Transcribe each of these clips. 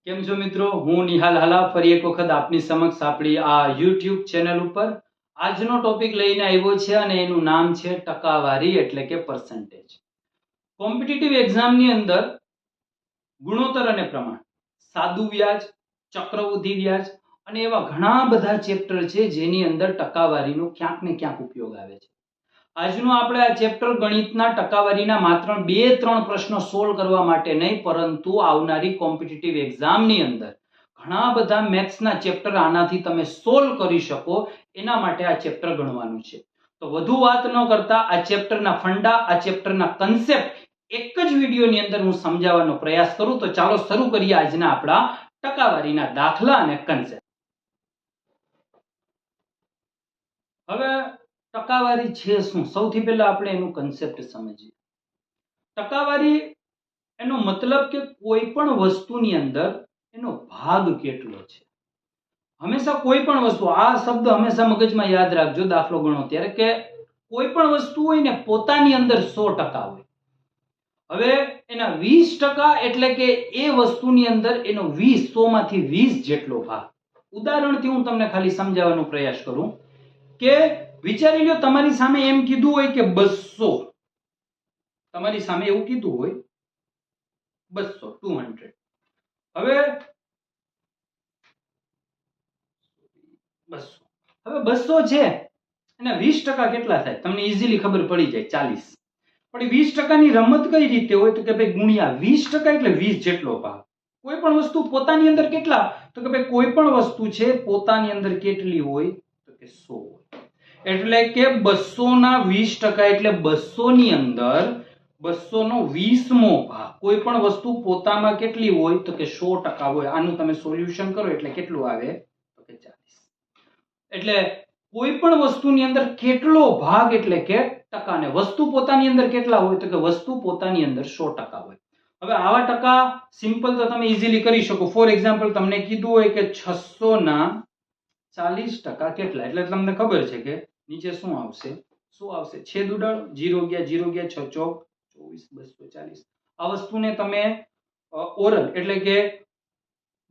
કેમ છો મિત્રો? હું નિહાલ હાલા ફરી એક વખત આપની સમક્ષ આપણી આ YouTube ચેનલ ઉપર આજનો ટોપિક લઈને આવ્યો છે અને એનું નામ છે ટકાવારી એટલે કે પર્સન્ટેજ. કોમ્પિટિટિવ એક્ઝામની અંદર ગુણોત્તર અને પ્રમાણ, સાદું વ્યાજ, ચક્રવૃદ્ધિ વ્યાજ અને એવા ઘણા બધા ચેપ્ટર છે જેની અંદર ટકાવારીનો ક્યાંક ને ક્યાંક ઉપયોગ આવે છે. આજનું આપણે આ ચેપ્ટર ગણિતના ટકાવારીના માત્ર 2-3 પ્રશ્નો સોલ્વ કરવા માટે નહીં, પરંતુ આવનારી કોમ્પિટિટિવ એક્ઝામની અંદર ઘણા બધા મેથ્સના ચેપ્ટર આનાથી તમે સોલ્વ કરી શકો એના માટે આ ચેપ્ટર ગણવાનું છે. તો વધુ વાત ન કરતા આ ચેપ્ટરના ફંડા, આ ચેપ્ટરના કન્સેપ્ટ એક જ વિડીયોની અંદર હું સમજાવવાનો પ્રયાસ કરું. તો ચાલો શરૂ કરીએ આજના આપણા ટકાવારીના દાખલા અને કન્સેપ્ટ. હવે ટકાવારી છે શું? સૌથી પહેલા આપણે એનું કન્સેપ્ટ સમજીએ. ટકાવારી એનો મતલબ કે કોઈ પણ વસ્તુની અંદર એનો ભાગ કેટલો છે. હંમેશા કોઈ પણ વસ્તુ, આ શબ્દ હંમેશા મગજમાં યાદ રાખજો દાખલો ગણો ત્યારે, કે કોઈ પણ વસ્તુ હોય ને પોતાની અંદર 100% હોય. હવે એના 20% એટલે કે એ વસ્તુની અંદર એનો 100 માંથી 20 જેટલો ભાગ. ઉદાહરણથી હું તમને ખાલી સમજાવવાનો પ્રયાસ કરું કે વિચારી લો તમારી સામે એમ કીધું હોય કે 200, તમારી સામે એવું કીધું હોય 200. હવે 200 છે અને 20% કેટલા થાય તમને ઈઝીલી ખબર પડી જાય, 40. પણ 20% ની રમત કઈ રીતે હોય તો કે ભાઈ ગુણ્યા 20% એટલે 20 જેટલો ભાગ. કોઈ પણ વસ્તુ પોતાની અંદર કેટલા તો કે ભાઈ કોઈ પણ વસ્તુ છે પોતાની અંદર કેટલી હોય તો કે 100 હોય. એટલે કે 200 ના 20% એટલે 200 ની અંદર 200 નો 20મો ભાગ. કોઈ પણ વસ્તુ પોતામાં કેટલી હોય તો કે 100% હોય. આનું તમે સોલ્યુશન કરો એટલે કેટલું આવે તો કે 40. એટલે કોઈ પણ વસ્તુની અંદર કેટલો ભાગ એટલે કે ટકા, ને વસ્તુ પોતાની અંદર કેટલા હોય તો કે વસ્તુ પોતાની અંદર 100% હોય. હવે આવા ટકા સિમ્પલ તો તમે ઈઝીલી કરી શકો. ફોર એક્ઝામ્પલ તમને કીધું હોય કે 600 ના 40% કેટલા, એટલે તમને ખબર છે કે નીચે શું આવશે છેદ ઉડાડો, 0 ગયા 0 ગયા 6 ચોક 24, 240. આ વસ્તુને તમે ઓરલ એટલે કે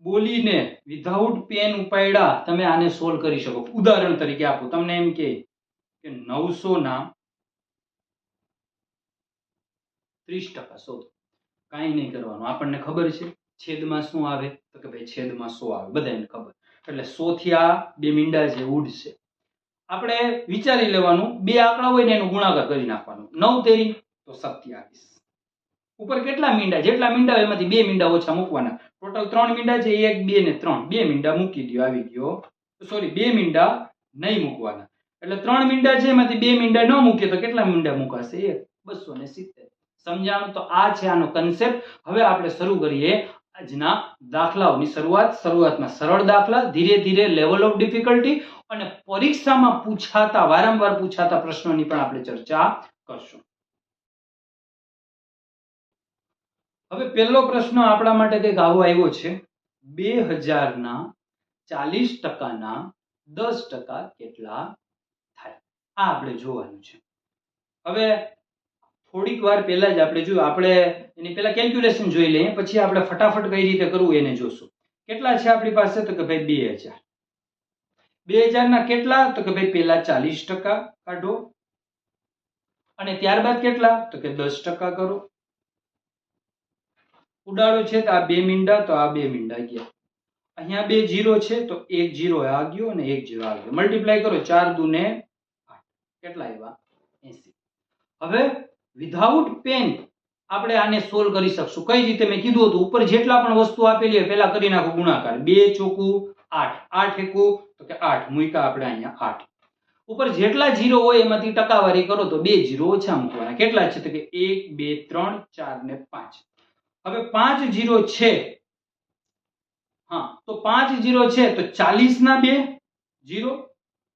બોલીને વિધાઉટ પેન ઉપાડ્યા તમે આને સોલ્વ કરી શકો. ઉદાહરણ તરીકે આપો, તમને એમ કે 900 ના 30% શોધો. કાંઈ નહીં કરવાનું, આપણને ખબર છે છેદમાં શું આવે તો કે ભાઈ છેદમાં 100 આવે, બધાને ખબર. એટલે 100 થી આ બે મીંડા છે ઉડશે. આપણે વિચારી લેવાનું, બે આંકડા હોય ને એનો ગુણાકાર કરી નાખવાનો. 9 તેરી તો 27. ઉપર કેટલા મીંડા, જેટલા મીંડા હોય એમાંથી બે મીંડા ઓછા મૂકવાના. ટોટલ 3 મીંડા છે, 1 2 ને 3. બે મીંડા મૂકી દો, આવી ગયો. સોરી, બે મીંડા નહીં મૂકવાના. એટલે 3 મીંડા છે એમાંથી બે મીંડા ન મૂકીએ તો કેટલા મીંડા મુકાશે? 270. સમજાણું? તો આ છે આનો કન્સેપ્ટ. હવે આપણે શરૂ કરીએ આજના દાખલાઓની શરૂઆતમાં સરળ દાખલા, ધીરે ધીરે લેવલ ઓફ ડિફિકલ્ટી અને પરીક્ષામાં પૂછાતા વારંવાર પૂછાતા પ્રશ્નોની પણ આપણે ચર્ચા કરશું. હવે પહેલો પ્રશ્ન આપણા માટે કંઈક આવો આવ્યો છે, 2000 ના 40% ના 10% કેટલા થાય? આ આપણે જોવાનું છે. હવે થોડીક વાર પહેલા જ આપણે જોયું, આપણે એની પહેલા કેલ્ક્યુલેશન જોઈ લઈએ, પછી આપણે ફટાફટ કઈ રીતે કરવું એને જોશું. કેટલા છે આપણી પાસે તો કે ભાઈ 2000. 2000 ના કેટલા તો કે ભાઈ પહેલા 40% કાઢો અને ત્યારબાદ કેટલા તો કે 10% કરો. ઉડાડો છે તો આ બે મીંડા, તો આ બે મીંડા ગયા. અહીંયા બે 0 છે તો એક 0 આ ગયો અને એક 0 આ ગયો. મલ્ટીપ્લાય કરો, 4 દુ ને 8. કેટલા આવ્યા? 80. હવે વિધાઉટ પેન આપણે આને સોલ્વ કરી શકશું. કઈ રીતે? મેં કીધું હતું ઉપર જેટલા પણ વસ્તુ આપેલી હોય પહેલા કરી નાખો ગુણાકાર. 2 ચોકું 8, 8 એકુ તો કે 8 મૂક્યા આપણે અહીંયા 8. ઉપર જેટલા 0 હોય એમાંથી ટકાવારી કરો તો બે 0 ઓછા મૂકવાના. કેટલા છે તો કે 1 2 3 4 ને 5. હવે 5 0 છે, હા, તો 5 0 છે તો 40 ના 2 0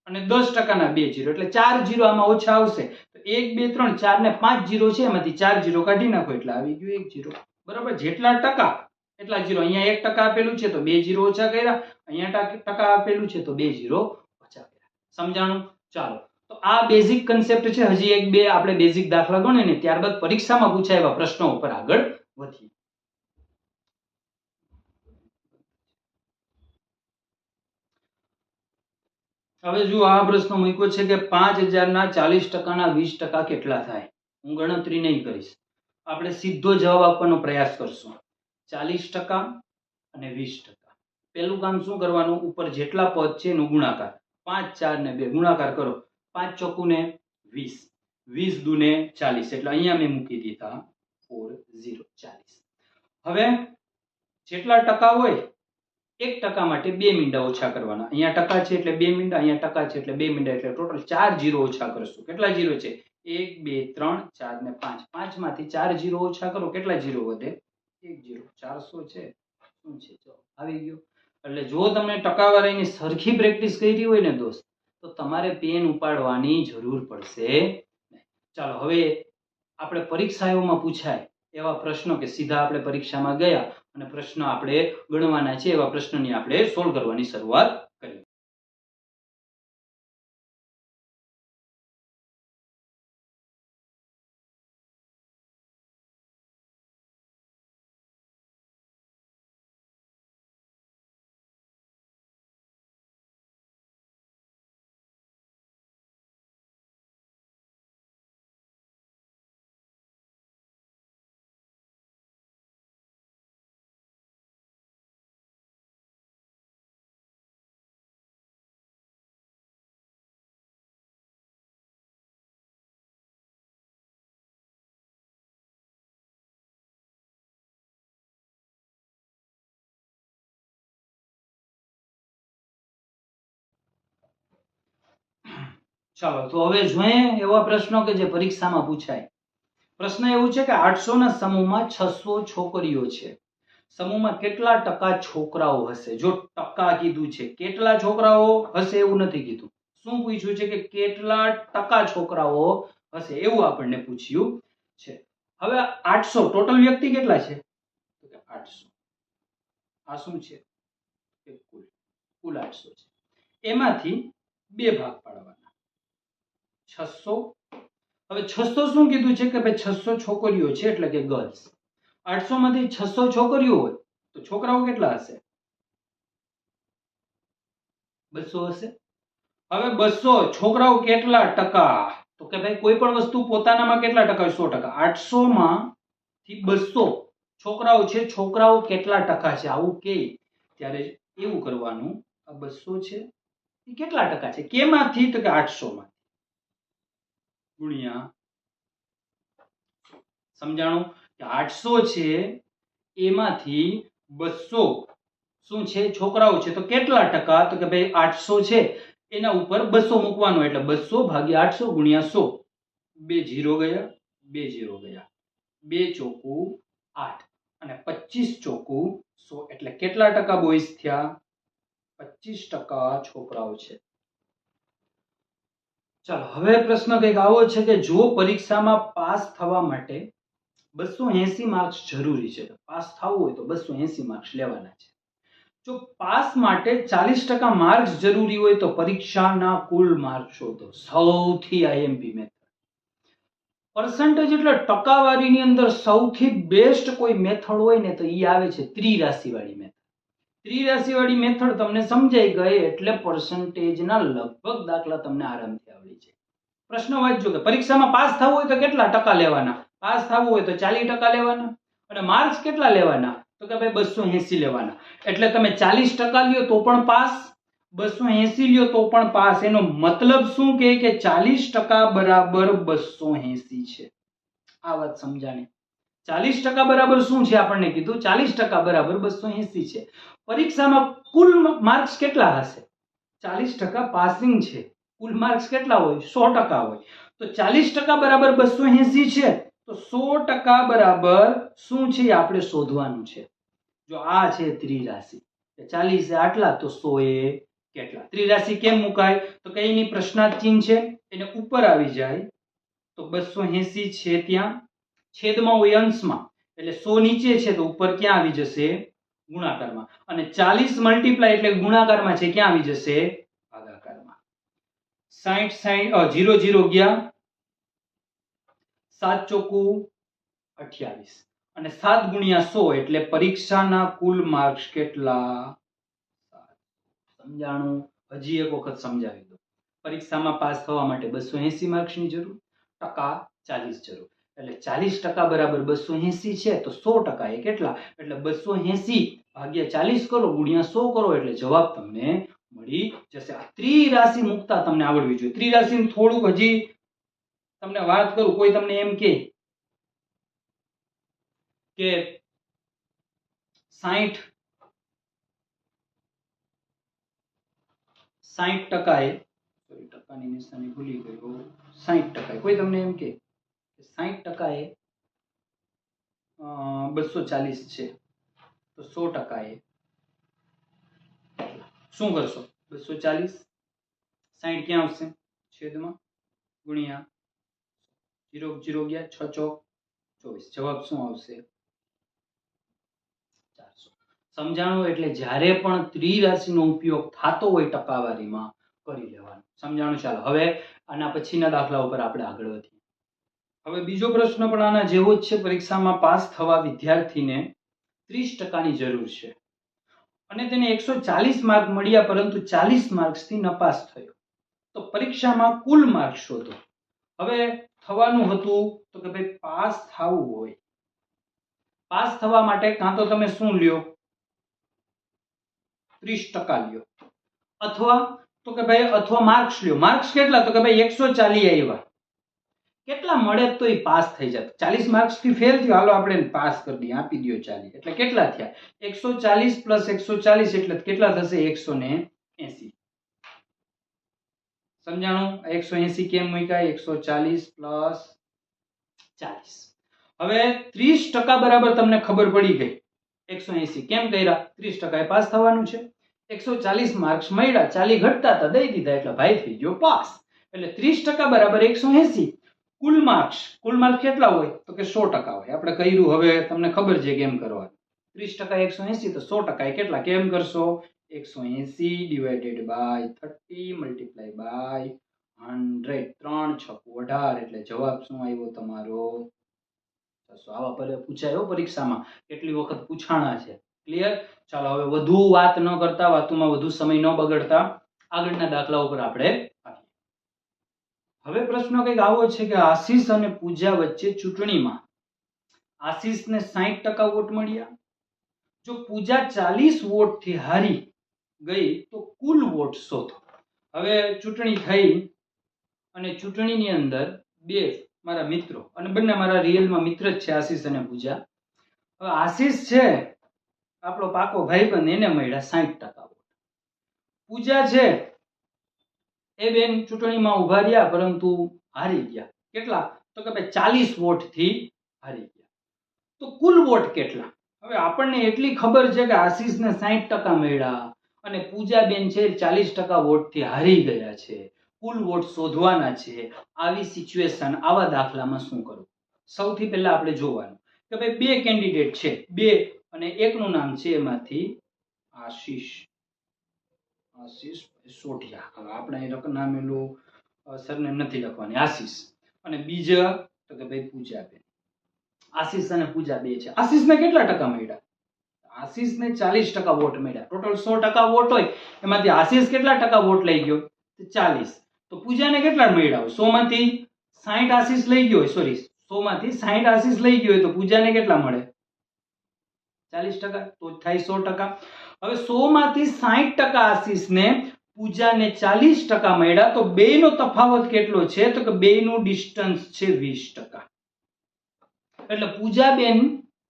અને 10% ના 2 0, એટલે 4 0 આમાં ઓછા આવશે. તો 1 2 3 4 ને 5 0 છે, એમાંથી 4 0 કાઢી નાખો એટલે આવી ગયું 1 0. બરાબર? જેટલા ટકા એટલા 0. અહીંયા 1% આપેલું છે તો 2 0 ઓછા કર્યા, અહીંયા ટકા આપેલું છે તો 2 0 ઓછા કર્યા. સમજાણું? ચાલો, તો આ બેઝિક કન્સેપ્ટ છે. હજી એક બે આપણે બેઝિક દાખલા ગણીએ ને ત્યારબાદ પરીક્ષામાં પૂછાયેલા પ્રશ્નો ઉપર આગળ વધીએ. હવે જો આ પ્રશ્ન મૂક્યો છે કે 5000 ના 40% 20% કેટલા થાય? હું ગણતરી નહીં કરીશ, આપણે સીધો જવાબ આપવાનો પ્રયાસ કરશું. 40% અને 20%. પહેલું કામ શું કરવાનું, ઉપર જેટલા પદ છે એનો ગુણાકાર, 5 4 ને 2 ગુણાકાર કરો, 5 ચોકુ ને 20, 20 દુ ને 40, એટલે અહીંયા મેં મૂકી દીધા 40 40. હવે જેટલા ટકા હોય 1% માટે 2 મીંડા ઓછા કરવાના. અહીંયા ટકા છે એટલે 2 મીંડા, અહીંયા ટકા છે એટલે 2 મીંડા, એટલે ટોટલ 4 જીરો ઓછા કરશું. કેટલા જીરો છે? 1 2 3 4 ને 5. 5 માંથી 4 જીરો ઓછા કરો, કેટલા જીરો વધે? 1 જીરો. 400 છે. શું છે? જો આવી ગયો. એટલે જો તમને ટકાવારીની સરખી પ્રેક્ટિસ કરી હોય ને દોસ્ત, તો તમારે પેન ઉપાડવાની જરૂર પડશે નહીં. ચાલો હવે આપણે પરીક્ષાઓમાં પૂછાય એવા પ્રશ્નો, કે સીધા આપણે પરીક્ષામાં ગયા અને પ્રશ્ન આપણે ગણવાના છે એવા પ્રશ્નોની આપણે સોલ્વ કરવાની શરૂઆત કરીએ. ચાલો તો હવે જોઈએ એવા પ્રશ્નો કે જે પરીક્ષામાં પૂછાય. પ્રશ્ન એવું છે કે 800 ના સમૂહમાં 600 છોકરીઓ છે, સમૂહમાં કેટલા ટકા છોકરાઓ હશે? જો ટકા કીધું છે, કેટલા છોકરાઓ હશે એવું નથી કીધું. શું પૂછ્યું છે? કે કેટલા ટકા છોકરાઓ હશે એવું આપણને પૂછ્યું છે. હવે 800 ટોટલ વ્યક્તિ કેટલા છે? 800. આ શું છે? કુલ 800 છે. એમાંથી બે ભાગ પાડવાના, 600. હવે 600 શું કીધું છે? કે ભાઈ 600 છોકરીઓ છે એટલે કે ગર્લ્સ. 800 માંથી 600 છોકરીઓ હોય તો છોકરાઓ કેટલા હશે? 200 હશે. હવે 200 છોકરાઓ કેટલા ટકા? તો કે ભાઈ કોઈ પણ વસ્તુ પોતાનામાં કેટલા ટકા હોય? 100%. 800 માંથી 200 છોકરાઓ છે, છોકરાઓ કેટલા ટકા છે આવું કે ત્યારે એવું કરવાનું, આ 200 છે એ કેટલા ટકા છે? કેમાંથી? તો કે 800 માં ગુણ્યા, સમજાણું? કે 800 છે એમાંથી 200 શું છે? છોકરાઓ છે. તો કેટલા ટકા? તો કે ભાઈ 800 છે એના ઉપર 200 મૂકવાનો, એટલે 200 ભાગ્યા 800 ગુણ્યા 100. 2 જીરો ગયા, 2 જીરો ગયા, 2 ચોકુ 8 અને 25 ચોકુ 100, એટલે કેટલા ટકા બોયઝ થયા? 25% છોકરાઓ છે. ચાલો હવે પ્રશ્ન કંઈક આવો છે કે જો પરીક્ષામાં પાસ થવા માટે 280 માર્ક્સ જરૂરી છે, પાસ થવું હોય તો 280 માર્ક્સ લેવાના છે. જો પાસ માટે 40% માર્ક્સ જરૂરી હોય તો પરીક્ષાના કુલ માર્ક શોધો. સૌથી આઈએમપી મેથડ. પર્સન્ટેજ એટલે ટકાવારીની અંદર સૌથી બેસ્ટ કોઈ મેથડ હોય ને તો એ આવે છે ત્રિરાશિવાળી મેથડ. ત્રિરાશિવાળી મેથડ તમને સમજાઈ ગઈ એટલે પર્સન્ટેજના લગભગ દાખલા તમને આરામથી આવડી જાય. પ્રશ્ન વાંચજો કે પરીક્ષામાં પાસ થવું હોય તો કેટલા ટકા લેવાના? પાસ થવું હોય તો 40% લેવાના. અને માર્ક્સ કેટલા લેવાના? તો કે ભાઈ 280 લેવાના. એટલે તમે 40% લ્યો તો પણ પાસ, 280 લ્યો તો પણ પાસ. એનો મતલબ શું કે 40% બરાબર 280 છે. આ વાત સમજાણી? 40% બરાબર શું છે આપણને કીધું? 40% બરાબર 280 છે. પરીક્ષામાં કુલ માર્ક્સ કેટલા હશે? 40% પાસિંગ છે. કુલ માર્ક્સ કેટલા હોય? 100% હોય. તો 40% બરાબર 280 છે તો 100% બરાબર શું છે આપણે શોધવાનું છે. જો આ છે ત્રિરાશિ, 40 એ આટલા તો 100 એ કેટલા? ત્રિરાશિ કેમ મુકાય? તો કે એની પ્રશ્નાર્થ ચિહ્ન છે એને ઉપર આવી જાય તો 280 છે ત્યાં, છેદમાં હોય અંશમાં, એટલે 100 નીચે છે તો ઉપર ક્યાં આવી જશે? ગુણાકારમાં. અને 40 મલ્ટીપ્લાય એટલે ગુણાકારમાં છે, ક્યાં આવી જશે? ભાગાકારમાં. 60 0 ગયા, 7 ચોકુ 28 અને 7 ગુણ્યા 100 એટલે પરીક્ષાના કુલ માર્ક્સ કેટલા? સમજાણું? હજી એક વખત સમજાવી દો. પરીક્ષામાં પાસ થવા માટે 280 માર્ક્સની જરૂર, ટકા 40 જરૂર. એટલે 40% બરાબર 280 છે તો 100% એ કેટલા? એટલે 280 ભાગ્યા 40 કરો ગુણ્યા 100 કરો એટલે જવાબ તમને મળી જશે. આ ત્રિરાશિ મુકતા તમને આવડવી જોઈએ. ત્રિરાશિનું થોડુંક હજી તમને વાત કરું. કોઈ તમને એમ કે 60% એ ટકાની નિશાની ભૂલી ગયો. 60% કોઈ તમને એમ કે 60% એ 240 છે તો 100% એ શું કરશો? 240 60 ક્યાં આવશે? છેદમાં ગુણ્યા 0 0 ગયા 6 ચોક 24. જવાબ શું આવશે? 400. સમજાણું? એટલે જ્યારે પણ ત્રિરાશિનો ઉપયોગ થતો હોય ટકાવારીમાં કરી લેવાનું. સમજાણું? ચાલો હવે આના પછીના દાખલા ઉપર આપણે આગળ વધીએ. હવે બીજો પ્રશ્ન પણ આના જેવો જ છે. પરીક્ષામાં પાસ થવા વિદ્યાર્થીને 30%ની જરૂર છે અને તેને 140 માર્ક મળ્યા પરંતુ 40 માર્ક્સથી નપાસ થયો, તો પરીક્ષામાં કુલ માર્ક શોધો. હવે થવાનું હતું તો કે ભાઈ પાસ થવું હોય, પાસ થવા માટે કાં તો તમે શું લ્યો 30% લ્યો, અથવા તો કે ભાઈ અથવા માર્ક્સ લ્યો. માર્ક્સ કેટલા? તો કે ભાઈ 140 આવ્યા. કેટલા મળે તો એ પાસ થઈ જાય. 40 માર્ક્સ થી ફેલ થયો, હાલો આપણે પાસ કરી દઈએ, આપી દો 40. એટલે કેટલા થયા? 140 પ્લસ 140 એટલે કેટલા થશે? 180. સમજાણું? 180 કેમ મૂક્યા? 140 પ્લસ 40. હવે 30% બરાબર તમને ખબર પડી ગઈ. 180 કેમ કર્યા? 30% એ પાસ થવાનું છે. 140 માર્ક્સ મળ્યા, 40 ઘટતા હતા, દઈ દીધા એટલે ભાઈ થઈ ગયો પાસ. એટલે 30% બરાબર 180. કુલ માર્ક્સ કેટલા હોય? તો કે 100% હોય. આપણે કર્યું, હવે તમને ખબર છે કેમ કરવાનું. 30% 180 તો 100% કેટલા? કેમ કરશો? 180 ડિવાઇડેડ બાય 30 મલ્ટીપ્લાય બાય 100. 3 6 18 એટલે જવાબ શું આવ્યો તમારો? 600. આવા પૂછાયો પરીક્ષામાં, કેટલી વખત પૂછાણા છે. ક્લિયર? ચાલો હવે વધુ વાત ન કરતા, વાતોમાં વધુ સમય ન બગડતા આગળના દાખલા ઉપર આપણે આવીએ. હવે પ્રશ્ન કંઈક આવો છે કે આશીષ અને પૂજા વચ્ચે ચૂંટણીમાં આશીષને 60% વોટ મળ્યા. જો પૂજા 40 વોટથી હારી ગઈ તો કુલ વોટ શોધો. હવે ચૂંટણી થઈ અને ચૂંટણીની અંદર બે મારા મિત્રો, અને બંને મારા રિયલમાં મિત્ર જ છે, આશીષ અને પૂજા. હવે આશીષ છે આપણો પાકો ભાઈબંધ, એને મળ્યા 60% વોટ. પૂજા છે એ બેન ચૂંટણીમાં ઉભા રહ્યા પરંતુ હારી ગયા. કેટલા? તો કે ભાઈ 40 વોટથી હારી ગયા. તો કુલ વોટ કેટલા? હવે આપણને એટલી ખબર છે કે આશીષને 60% મળ્યા અને પૂજાબેન છે 40% વોટથી હારી ગયા છે. કુલ વોટ શોધવાના છે. આવી સિચ્યુએશન, આવા દાખલામાં શું કરવું? સૌથી પહેલા આપણે જોવાનું કે ભાઈ બે કેન્ડિડેટ છે, બે, અને એકનું નામ છે એમાંથી આશીષ સોઢિયા. હવે આપણે નામ એનું સરનેમ નથી લખવાની, આશીષ. અને બીજા તો કે ભાઈ પૂજાબેન. આશીષ અને પૂજા બે છે. આશીષને કેટલા ટકા મળ્યા? આશીષને 40% વોટ મળ્યા. ટોટલ 100% વોટ હોય, એમાંથી આશીષ કેટલા ટકા વોટ લઈ ગયો? 40. તો પૂજાને કેટલા મળ્યા? 100 માંથી 60 આશીષ લઈ ગયો હોય, સોરી 100 માંથી 60 આશીષ લઈ ગયો હોય તો પૂજાને કેટલા મળે? 40%, તો થાય 100%. હવે 100 માંથી 60% આશીષને, પૂજાને 40% મળ્યા, તો બેયનો તફાવત કેટલો છે? તો કે બેયનું ડિસ્ટન્સ છે 20%. એટલે પૂજાબેન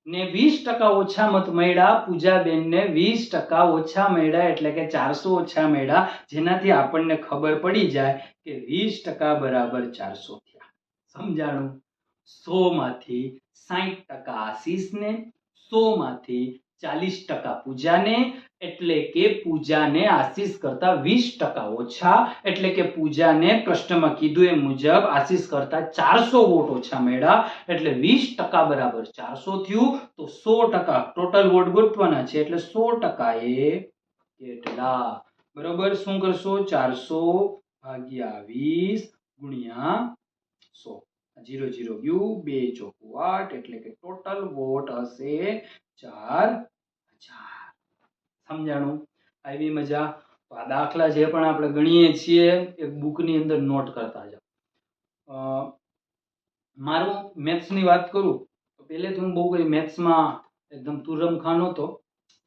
ને 20% ઓછા મત મળ્યા, પૂજાબેનને 20% ઓછા મળ્યા, એટલે કે 400 ઓછા મળ્યા, જેનાથી આપણને ખબર પડી જાય કે 20% બરાબર 400 થયા. સમજાણું? 100 માંથી 60% આશીષને, 100 માંથી 40% પૂજાને, એટલે કે પૂજાને આશીષ કરતા 20% ઓછા, એટલે કે પૂજાને પ્રશ્નમાં કીધું એ મુજબ આશીષ કરતા 400 વોટ ઓછા મળ્યા, એટલે 20% બરાબર 400 થયું. તો 100% ટોટલ વોટ ગોતવાના છે, એટલે 100% એ કેટલા? બરોબર, શું કરશો? 400 ભાગ્યા 20 ગુણ્યા 100. 0 0 ગયું, 2 ચોકુ 8, એટલે કે ટોટલ વોટ હશે 4000. સમજાણું? આવી મજા? તો આ દાખલા જે પણ આપણે ગણીએ છીએ એક બુકની અંદર નોટ કરતા જાઓ. મારું મેથ્સની વાત કરું તો પહેલેથી હું બહુ કઈ મેથ્સમાં એકદમ તુરમખાન હતો,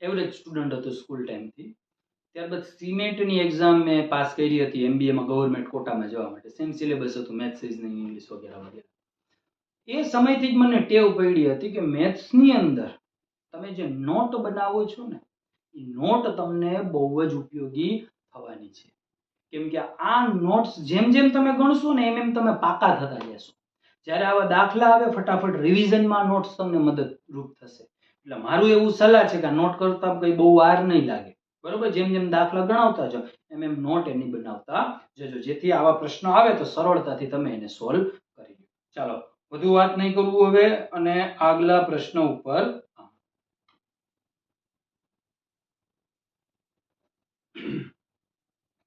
એવરેજ સ્ટુડન્ટ હતો સ્કૂલ ટાઈમથી. ત્યારબાદ સિનેટની એક્ઝામ મેં પાસ કરી હતી એમબીએમાં ગવર્મેન્ટ કોટામાં જવા માટે. સેમ સિલેબસ હતું, મેથ્સ રિઝનિંગ ઇંગ્લિશ વગેરે વગેરે. એ સમયથી જ મને ટેવ પડી હતી કે મેથ્સની અંદર તમે જે નોટ બનાવો છો ને એ નોટ તમને બહુ જ ઉપયોગી થવાની છે. કેમ કે આ નોટ્સ જેમ જેમ તમે ગણશો ને એમ તમે પાકા થતા જશો. જ્યારે આવા દાખલા આવે ફટાફટ રિવિઝનમાં નોટ્સ તમને મદદરૂપ થશે. એટલે મારું એવું સલાહ છે કે નોટ કરતા કઈ બહુ વાર નહીં લાગે, બરોબર. જેમ જેમ દાખલા ગણાવતા જાઓ એમ એમ નોટ એની બનાવતા જજો, જેથી આવા પ્રશ્નો આવે તો સરળતાથી તમે એને સોલ્વ કરી લો. ચાલો વધુ વાત નહીં કરવું હવે, અને આગલા પ્રશ્ન ઉપર.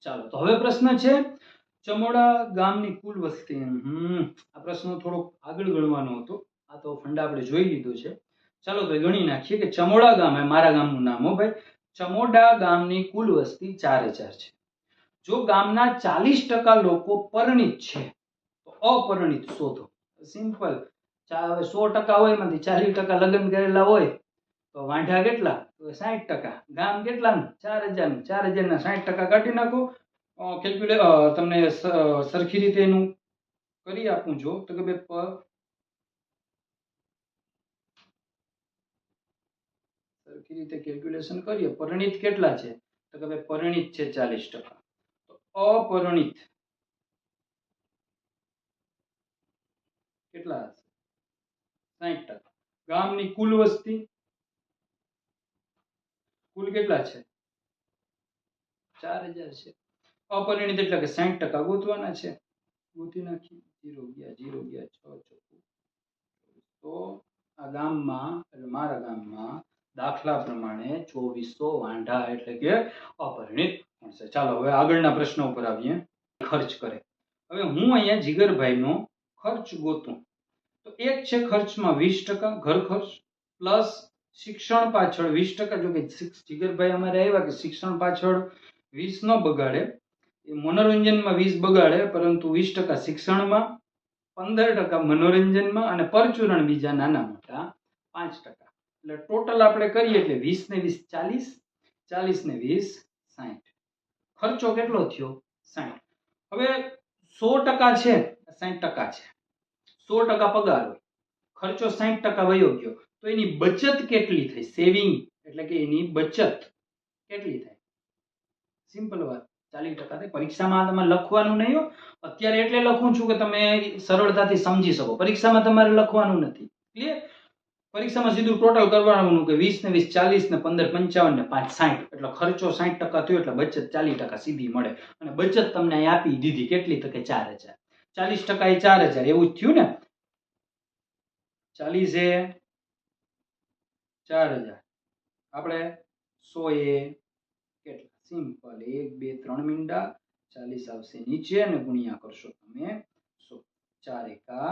ચાલો તો હવે પ્રશ્ન છે ચમોડા ગામની કુલ વસ્તી. આ પ્રશ્ન થોડોક આગળ ગણવાનો હતો, આ તો ફંડા આપણે જોઈ લીધો છે. ચાલો તો ગણી નાખીએ કે ચમોડા ગામ, મારા ગામનું નામ હો ભાઈ. ચમોડા ગામની કુલ વસ્તી 4000 છે. જો ગામના 40% લોકો પરિણીત છે તો અપરિણીત શોધો. સિમ્પલ. 100% હોય એમાંથી 40% લગ્ન કરેલા હોય તો વાંઢા કેટલા? તો 60%. ગામ કેટલા? 4000. 4000 ના 60% કાઢી નાખો. તમને સરખી રીતે એનું કરી આપું જો તો કે સરખી રીતે કેલ્ક્યુલેશન કરીએ. પરિણીત કેટલા છે તો કે ભાઈ પરિણીત છે 40%. તો અપરિણીત કેટલા હશે? 60%. ગામની કુલ વસ્તી કુલ કેટલા છે? 4000 છે. અપરિણીત એટલે કે 60% ગોતવાના છે. ગોતી નાખી. 0 ગયા 0 ગયા 6 તો આ ગામમાં એટલે મારા ગામમાં દાખલા પ્રમાણે 2400 વાંઢા એટલે કે અપરિણીત મળશે. ચાલો હવે આગળના પ્રશ્ન ઉપર આવીએ. ખર્ચ કરે. હવે હું અહીંયા જીગરભાઈનો ખર્ચ ગોતું તો એક છે ખર્ચમાં 20% ઘર ખર્ચ પ્લસ શિક્ષણ પાછળ 20%. જો કે જીગરભાઈ અમારે આવ્યા કે શિક્ષણ પાછળ 20 ન બગાડે, એ મનોરંજનમાં 20 બગાડે, પરંતુ 20% શિક્ષણમાં, 15% મનોરંજનમાં અને પરચુરણ બીજા નાના મોટા 5%. એટલે ટોટલ આપણે કરીએ એટલે 20 ને 20 40, 40 ને 20 60. ખર્ચો કેટલો થયો? 60. હવે 100% છે, 60% છે. 100% પગાર હોય, ખર્ચો 60% વયો ગયો તો એની બચત કેટલી થઈ? સેવિંગ એટલે કે એની બચત કેટલી થાય? સિમ્પલ વાત. 40% થાય. પરીક્ષામાં તમારે લખવાનું નહીં હો. અત્યારે એટલે લખું છું કે તમે સરળતાથી સમજી શકો. પરીક્ષામાં તમારે લખવાનું નથી. ક્લિયર? પરીક્ષામાં સીધું ટોટલ કરવાનું કે 20 ને 20 40 ને 15 55 ને 5 60. એટલે ખર્ચો 60% થયો એટલે બચત 40% સીધી મળે. અને બચત તમને અહીં આપી દીધી કેટલી? તો કે 4000. 40% એ 4000 એવું જ થયું ને. 40 એ 4000 આપણે 100 એ કેટલા? સિમ્પલ 1 2 3 મીંડા 40 આવશે નીચે અને ગુણ્યા કરશો તમે 100. 4 એકા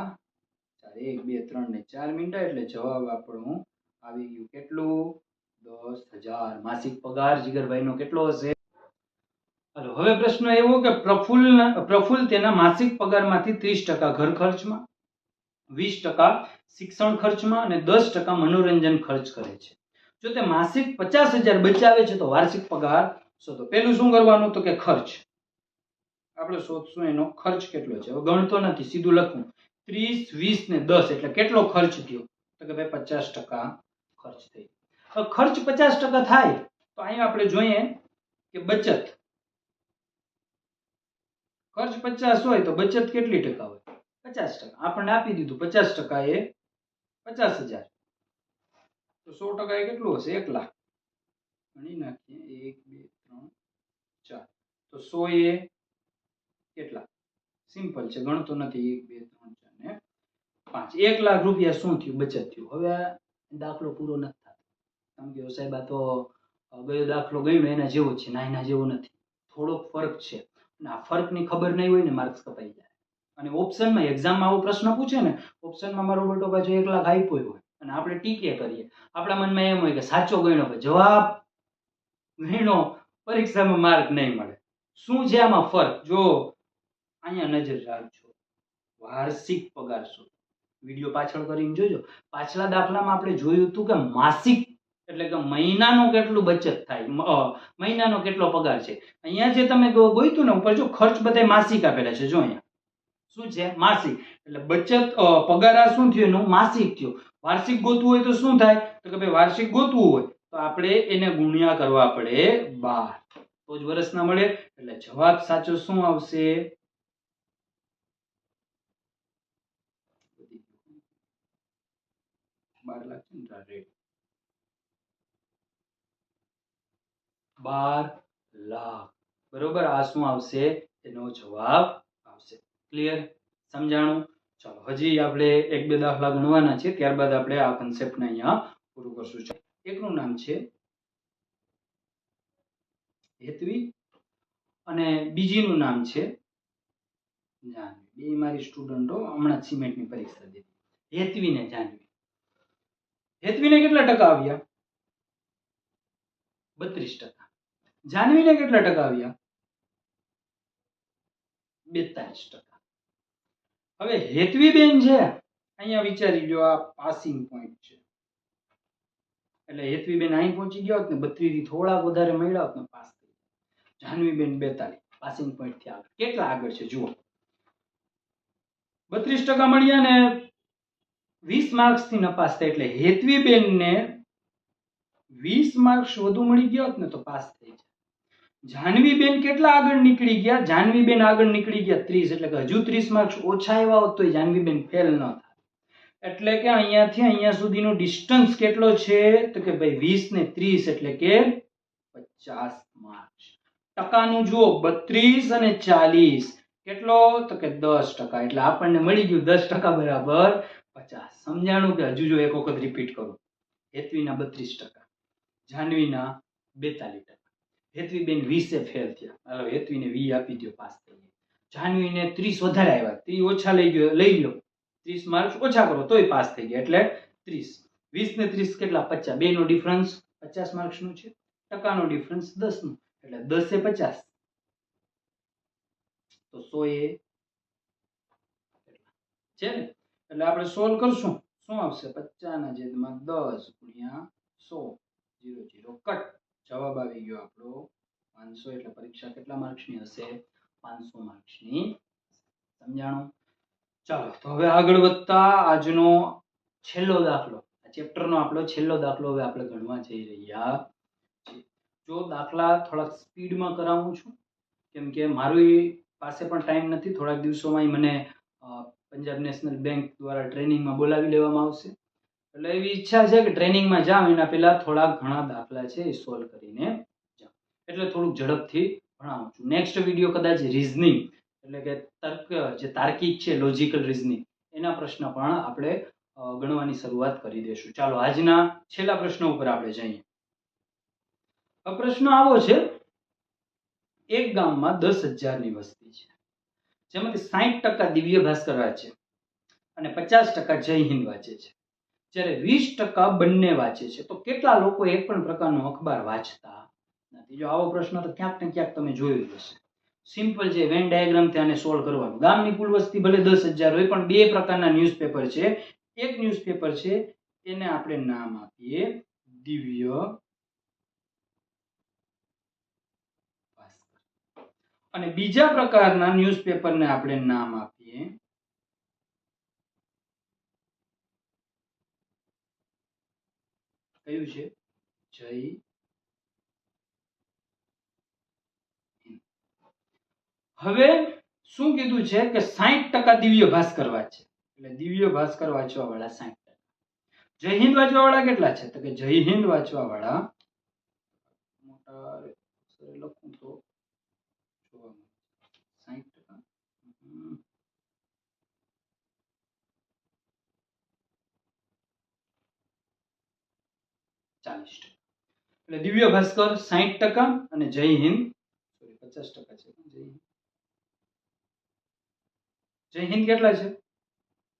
4 1 2 3 ને 4 મીંડા એટલે જવાબ આપણો આવી ગયું કેટલું? 10000. માસિક પગાર જીગરભાઈનો કેટલો હશે? હાલો હવે પ્રશ્ન એવો કે પ્રફુલ્લ તેના માસિક પગારમાંથી 30% ઘર ખર્ચમાં, 20% શિક્ષણ ખર્ચમાં અને 10% મનોરંજન ખર્ચ કરે છે. જો તે માસિક 50000 બચાવે છે તો વાર્ષિક પગાર શોધો. પેલું શું કરવાનું તો કે ખર્ચ. આપણે શોધશું એનો ખર્ચ કેટલો છે. હવે ગણતો નથી, સીધું લખું 30 20 ને 10 એટલે કેટલો ખર્ચ થયો તો કે ભાઈ 50% ખર્ચ થઈ. હવે ખર્ચ 50% થાય તો અહીંયા આપણે જોઈએ કે બચત. ખર્ચ 50 હોય તો બચત કેટલી ટકા હોય? 50%. આપણને આપી દીધું 50% એ 50000 તો 100% એ કેટલું હશે? 1 લાખ. ગણી નાખીએ 1 2 3 4 તો 100 એ કેટલા? સિમ્પલ છે, ગણતો નથી. 1 2 3 4 ને 5. 1 લાખ રૂપિયા શું થયું? બચત થયું. હવે દાખલો પૂરો નથી થતો. તમે કહો સાહેબ આ તો ગયો દાખલો ગયો એના જેવો છે. ના, એના જેવો નથી. થોડોક ફરક છે. અને આ ફરકની ખબર નહીં હોય ને માર્ક્સ કપાઈ જાય. અને ઓપ્શનમાં એક્ઝામમાં આવો પ્રશ્ન પૂછે ને, ઓપ્શનમાં મારો બેટો પાછો 1 લાખ આપ્યો હોય અને આપણે ટીકે કરીએ, આપણા મનમાં એમ હોય કે સાચો ગણ્યો, જવાબ ગણ્યો પરીક્ષામાં માર્ક નહીં મળે. શું છે આમાં ફરક? જો અહીંયા નજર રાખજો, વાર્ષિક પગાર શું, વિડીયો પાછળ કરીને જોજો. પાછલા દાખલામાં આપણે જોયું હતું કે માસિક એટલે કે મહિનાનું કેટલું બચત થાય, મહિનાનો કેટલો પગાર છે. અહીંયા જે તમે ગોઈતું ને ઉપર જો ખર્ચ બધા માસિક આપેલા છે. જો અહીંયા શું છે? માસિક. એટલે બચત પગાર આ શું થયું? એનું માસિક થયું. વાર્ષિક ગોતવું હોય તો શું થાય? તો કે ભાઈ વાર્ષિક ગોતવું હોય તો આપણે એને ગુણ્યા કરવા પડે 12, તો જ વર્ષના મળે. એટલે જવાબ સાચો શું આવશે? 12 લાખ 12 લાખ. બરોબર, આ શું આવશે? એનો જવાબ આવશે. ક્લિયર? સમજાણું? ચાલો હજી આપણે એક બે દાખલા ગણવાના છે, ત્યારબાદ આપણે આ કન્સેપ્ટને અહીંયા પૂરું કરશું. એકનું નામ છે હેતવી અને બીજીનું નામ છે જાનવી. બે મારી સ્ટુડન્ટો હમણાં સિમેન્ટની પરીક્ષા દીધી. હેતવી ને જાનવી. હેતવીને કેટલા ટકા આવ્યા? 32%. જાનવીને કેટલા ટકા આવ્યા? 42%. હવે હેતવી બેન છે, અહીંયા વિચારી લો, આ પાસિંગ પોઈન્ટ છે. એટલે હેતવી બેન અહીં પહોંચી ગયા હોત ને 32 થી થોડાક વધારે મળ્યા હોત ને પાસ થઈ જાય. જાનવી બેન 42 પાસિંગ પોઈન્ટ થી આગળ. કેટલા આગળ છે જુઓ. 32% મળ્યા ને 20 માર્ક્સ થી નપાસ થાય. એટલે હેતવી બેન ને 20 માર્ક્સ વધુ મળી ગયા હોત ને તો પાસ થઈ જાય. જાનવી બેન કેટલા આગળ નીકળી ગયા? જાનવી બેન આગળ નીકળી ગયા 30, એટલે કે હજુ 30 માર્ક્સ ઓછા આવ્યા હોત તો જાનવી બેન ફેલ ન થાય. એટલે કે અહીંયાથી અહીંયા સુધીનો ડિસ્ટન્સ કેટલો છે? તો કે ભાઈ 20 ને 30 એટલે કે 50 માર્ક્સ. ટકાનું જુઓ 32 અને 40 કેટલો? તો કે 10%. એટલે આપણને મળી ગયું 10% બરાબર 50. સમજાણું કે હજુ જો એક વખત રિપીટ કરું. હેતવીના 32%, જાનવીના 42%. હેતવી બેન 20 ફેલ થયા. હાલો હેતવીને 20 આપી દો, પાસ થઈ ગયા. જાનવીને 30 વધારે આવ્યા, 30 ઓછા લઈ લો, 30 માર્ક્સ ઓછા કરો તોય પાસ થઈ ગયા. એટલે 30, 20 ને 30 કેટલા? 50. બે નો ડિફરન્સ 50 માર્ક્સ નો છે. ટકાનો ડિફરન્સ 10 નો, એટલે 10 એ 50 તો 100 એ છે ને. એટલે આપણે સોલ્વ કરશું. શું આવશે? 50/10 ગુણ્યા 100, 0 0 કટ. જવાબ આવી ગયો આપણો 500. એટલે પરીક્ષા કેટલા માર્ક્સની હશે? 500 માર્ક્સની. સમજાણું? ચાલો તો હવે આગળ વધતા આજનો છેલ્લો દાખલો, આ ચેપ્ટરનો આપણો છેલ્લો દાખલો હવે આપણે ગણવા જઈ રહ્યા છીએ. જો દાખલા થોડાક સ્પીડમાં કરાવું છું, કેમ કે મારી પાસે પણ ટાઈમ નથી. થોડાક દિવસોમાં મને પંજાબ નેશનલ બેંક દ્વારા ટ્રેનિંગમાં બોલાવી લેવામાં આવશે. એટલે એવી ઈચ્છા છે કે ટ્રેનિંગમાં જાઉં એના પહેલા થોડા ઘણા દાખલા છે એ સોલ્વ કરીને જાઉં. એટલે થોડુંક ઝડપથી ભણાવું છું. નેક્સ્ટ વિડીયો કદાચ રીઝનિંગ એટલે કે તર્ક, જે તાર્કિક છે, લોજિકલ રીઝનિંગ, એના પ્રશ્ન પણ આપણે ગણવાની શરૂઆત કરી દેશું. ચાલો આજના છેલ્લા પ્રશ્ન ઉપર આપણે જઈએ. આ પ્રશ્ન આવો છે: એક ગામમાં 10,000ની વસ્તી છે, જેમાંથી 60% દિવ્ય ભાસ્કર વાંચે અને 50% જય હિન્દ વાંચે છે, જ્યારે 20% બંને વાંચે છે. તો કેટલા લોકો એક પણ પ્રકારનો અખબાર વાંચતા નથી? જો આવો પ્રશ્ન તો ક્યાંક ને ક્યાંક તમે જોયું જ હશે. સિમ્પલ છે, વેન ડાયાગ્રામથી આને સોલ્વ કરવાનું. ગામની કુલ વસ્તી ભલે 10,000 હોય, પણ બે પ્રકારના ન્યૂઝપેપર છે. એક ન્યૂઝપેપર છે એને આપણે નામ આપીએ દિવ્ય ભાસ્કર, અને બીજા પ્રકારના ન્યૂઝપેપરને આપણે નામ આપીએ કયું છે? જય હિન્દ. હવે શું કીધું છે કે 60% દિવ્ય ભાસ્કર વાંચે, એટલે દિવ્ય ભાસ્કર વાંચવા વાળા 60%. જય હિન્દ વાંચવા વાળા કેટલા છે? તો કે જય હિન્દ વાંચવા વાળા મોટા અક્ષરે લખું તો 60%, 40%. એટલે દિવ્ય ભાસ્કર 60% અને જય હિન્દ 50% છે. જય હિન્દ કેટલા છે?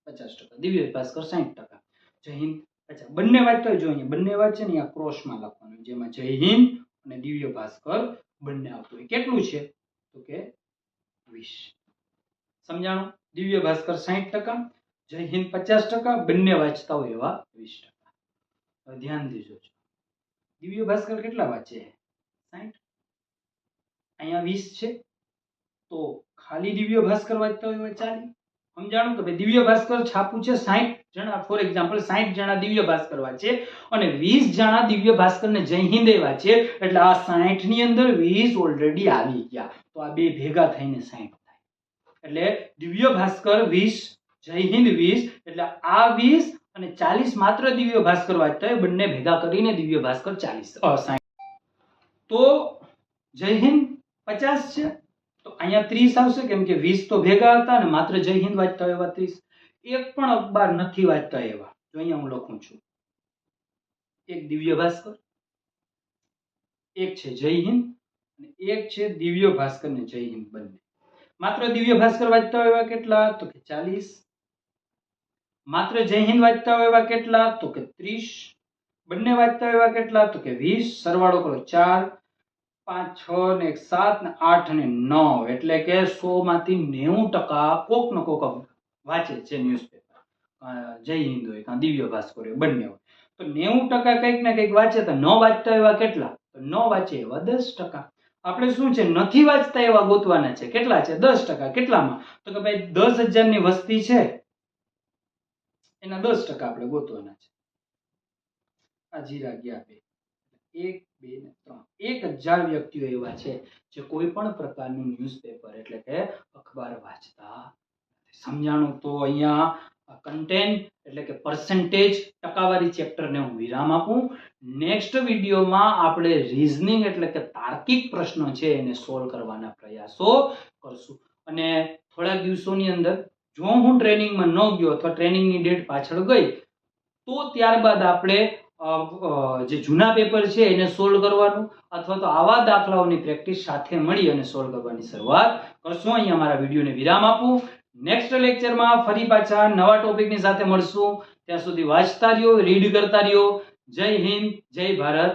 50%. દિવ્ય ભાસ્કર 60%, જય હિન્દ 50%. બંને વાંચતા હોય. જો અહીંયા બંને વાંચે ને, અહીંયા ક્રોસમાં લખવાનું, જેમાં જય હિન્દ અને દિવ્ય ભાસ્કર બંને આવતું હોય. કેટલું છે તો કે 20. સમજાણું? દિવ્ય ભાસ્કર 60%, જય હિન્દ 50%, બંને વાંચતા હોય એવા 20%. હવે ધ્યાન દેજો. દિવ્ય ભાસ્કર કેટલા વાંચે? 60. અહીંયા 20 છે તો ખાલી દિવ્ય ભાસ્કર વાંચતા હોય એવા 40. સમજાણું કે ભાઈ દિવ્ય ભાસ્કર છાપું છે 60 જણા, ફોર એક્ઝામ્પલ 60 જણા દિવ્ય ભાસ્કર વાંચે અને 20 જણા દિવ્ય ભાસ્કર ને જય હિન્દ વાંચે, એટલે આ 60 ની અંદર 20 ઓલરેડી આવી ગયા, તો આ બે ભેગા થઈને 60 થાય. એટલે દિવ્ય ભાસ્કર 20, જય હિન્દ 20, એટલે આ 20 અને 40 માત્ર દિવ્ય ભાસ્કર વાંચતા હોય, બંને ભેગા કરીને દિવ્ય ભાસ્કર 60. તો જય હિન્દ 50 છે તો અહીંયા 30 આવશે, કેમ કે 20 તો ભેગા હતા અને માત્ર જય હિન્દ વાંચતા હોય એવા 30. એક પણ અખબાર નથી વાંચતા એવા, જો અહીંયા હું લખું છું, એક દિવ્ય ભાસ્કર, એક છે જય હિન્દ અને એક છે દિવ્ય ભાસ્કર ને જય હિન્દ બંને. માત્ર દિવ્ય ભાસ્કર વાંચતા હોય એવા કેટલા તો કે 40. માત્ર જય હિન્દ વાંચતા હોય એવા કેટલા તો કે 30. બંને વાંચતા હોય એવા કેટલા તો કે 20. સરવાળો કરો 4, 5, 6 ને 1 7 ને 8 અને 9, એટલે કે 100 માંથી 90% કોક ને કોક વાંચે છે ન્યૂઝપેપર, જય હિન્દ હોય કાં દિવ્ય ભાસ્કર હોય, બંને હોય. તો 90% કંઈક ને કંઈક વાંચે, તો ન વાંચતા એવા કેટલા? તો ન વાંચે એવા 10%. આપણે શું છે, નથી વાંચતા એવા ગોતવાના છે. કેટલા છે? 10%. કેટલામાં? તો કે ભાઈ 10,000 ની વસ્તી છે એના 10% આપણે ગોતવાના છે. આ જીરા ગયા બે, 1, 2 ને 3, 1000 વ્યક્તિઓ એવા છે જે કોઈ પણ પ્રકારનું ન્યૂઝપેપર એટલે કે અખબાર વાંચતા. સમજાણું? તો અહીંયા કન્ટેન્ટ એટલે કે પર્સન્ટેજ ટકાવારી ચેપ્ટરને હું વિરામ આપું. નેક્સ્ટ વિડીયોમાં આપણે રીઝનિંગ એટલે કે તાર્કિક પ્રશ્નો છે એને સોલ્વ કરવાના પ્રયાસો કરશું. અને થોડા દિવસોની અંદર જો હું ટ્રેનિંગમાં ન ગયો અથવા ટ્રેનિંગની ડેટ પાછળ ગઈ તો ત્યારબાદ આપણે જે જૂના પેપર છે એને સોલ્વ કરવાનું અથવા તો આવા દાખલાઓની પ્રેક્ટિસ સાથે મળી અને સોલ્વ કરવાની શરૂઆત કરશું. અહીંયા મારા વિડીયોને વિરામ આપું. નેક્સ્ટ લેક્ચરમાં ફરી પાછા નવા ટોપિકની સાથે મળશું. ત્યાં સુધી વાંચતા રહ્યો, રીડ કરતા રહ્યો. જય હિન્દ, જય ભારત.